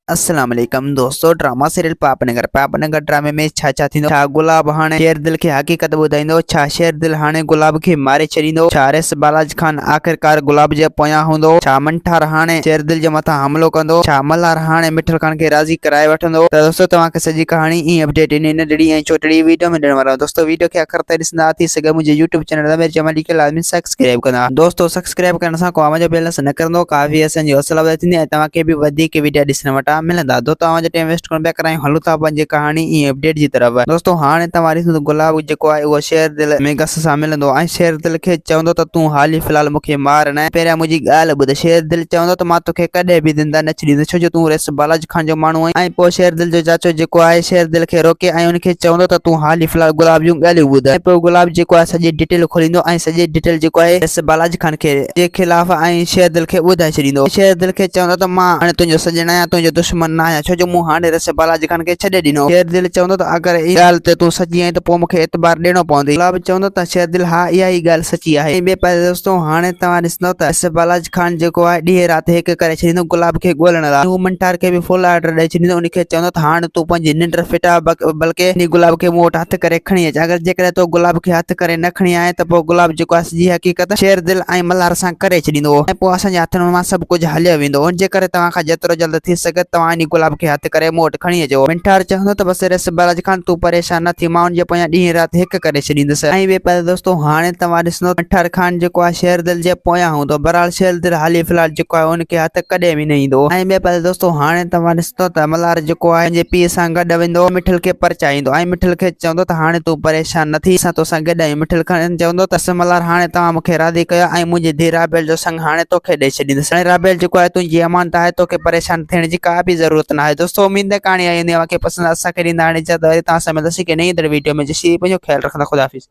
अस्सलाम वालेकुम दोस्तों, ड्रामा सीरियल पापनगर ड्रामे में छा थींदो। छा गुलाब हाणे शेर दिल खे हकीकत ॿुधाईंदो? छा शेर दिल हाणे गुलाब खे मारे छॾींदो? छा रेस बालाज खान आख़िरकार गुलाब जे पोयां हूंदो? छा मंठार हाणे शेर दिल जे मथां हमलो कंदो? छा मल्हार हाणे मिठल खान खे राज़ी कराए वठंदो? त दोस्तों तव्हांखे सॼी कहाणी ई अपडेट इन नंढड़ी ऐं छोटड़ी वीडियो में ॾियण वारो आहियां। दोस्तों वीडियो खे आख़िर ताईं ॾिसंदा थी सघे मुंहिंजे यूट्यूब चैनल रमेश जमाली खे लाज़मी सब्सक्राइब कंदा। दोस्तों सब्सक्राइब करण सां को मुंहिंजो बैलेंस न कंदो, काफ़ी असांजी हौसला वधंदी थींदी ऐं तव्हांखे बि वधीक वीडियो ॾिसण वटां मिलंदा। तव्हांजो टाइम वेस्ट करण बैक करायूं हलूं था पंहिंजी कहानी ई अपडेट जी तरफ़। दोस्तों हाणे तव्हां ॾिसो गुलाब जेको आहे उहो शेर दिल में गस सां मिलंदो ऐं शेर दिल खे चवंदो त तूं हाल ई फ़िलहाल मूंखे मार न, पहिरियां मुंहिंजी ॻाल्हि ॿुध। शेर दिल चवंदो त मां तोखे कॾहिं बि ज़िंदा न छॾींदुसि, छो जो तूं रेस बालाजी खान जो माण्हू आहीं। ऐं पोइ शेर दिल जो चाचो जेको आहे शेर दिल खे रोके ऐं उनखे चवंदो त तूं हाल ई फ़िलहाल गुलाब जूं ॻाल्हियूं ॿुध। ऐं पोइ गुलाब जेको आहे सॼी डिटेल खोलींदो ऐं सॼी डिटेल जेको आहे रेस बालाजी खान खे जे ख़िलाफ़ ऐं शेर दिल खे ॿुधाए छॾींदो। शेर दिल खे चवंदो त मां हाणे तुंहिंजो सॼण आहियां, तुंहिंजो दुश्मन न आहियां, छो जो मूं हाणे रेस बालाजी खान खे छॾे ॾिनो। शेर दिल चवंदो त अगर ई ॻाल्हि ते तूं सची आहीं त पोइ मूंखे एतबार ॾियणो पवंदई। गुलाब चवंदो त शेर दिल हा इहा ई ॻाल्हि सची आहे। ॿिए पासे दोस्तों हाणे तव्हां ॾिसंदव त रेस बालाजी खान जेको आहे ॾींहं राति हिकु करे छॾींदो गुलाब खे ॻोल्हण लाइ। हू मंठार खे बि फुल ऑर्डर ॾेई छॾींदो, उनखे चवंदो त हाणे तूं पंहिंजी निंड फिटा बल्कि इन गुलाब खे मूं वटि हथ करे खणी अच। अगर जेकॾहिं तो गुलाब खे हथ करे न खणी आए त पोइ गुलाब जेको आहे सॼी हक़ीक़त शेर दिल ऐं मल्हार सां करे छॾींदो ऐं पोइ असांजे हथनि मां सभु कुझु हलियो वेंदो। हुनजे करे तव्हां खां जेतिरो जल्द थी सघे तव्हां इन गुलाब खे हथ करे मूं वटि खणी अचो। मंठार चवंदो त बसि रेस बालाजी खान तूं परेशान न थी, मां हुनजे पोयां ॾींहं राति हिकु करे छॾींदुसि। ऐं ॿिए पासे दोस्तों हाणे तव्हां ॾिसंदो मंठार खान जेको आहे शेर दिल जे पोयां हूंदो, बहरहाल शेर दिल हाली फ़िलहाल जेको आहे उनखे हथ कॾहिं बि न ईंदो। ऐं ॿिए पासे दोस्तों हाणे तव्हां ॾिसंदो त मल्हार जेको आहे पंहिंजे पीउ सां गॾु वेंदो, मिठल खे परचाईंदो ऐं मिठल खे चवंदो त हाणे तूं परेशान न थी, असां तोसां गॾु आहियूं। मिठल खान चवंदो त मल्हार हाणे तव्हां मूंखे राज़ी कयो ऐं मुंहिंजी धीउ राबेल जो संग हाणे तोखे ॾेई छॾींदुसि। ऐं राबेल जेको आहे तुंहिंजी अमानत आहे, तोखे परेशान थियण जी का बि ज़रूरत न आहे। दोस्तों उम्मीद है कहाणी आई हूंदी, तव्हांखे पसंदि असांखे ॾींदा हाणे इजाज़त, वरी तव्हां सां मिलंदासीं कि नई वीडियो में। जैसी पंहिंजो ख्याल रखंदा, खुदा हाफ़िज़।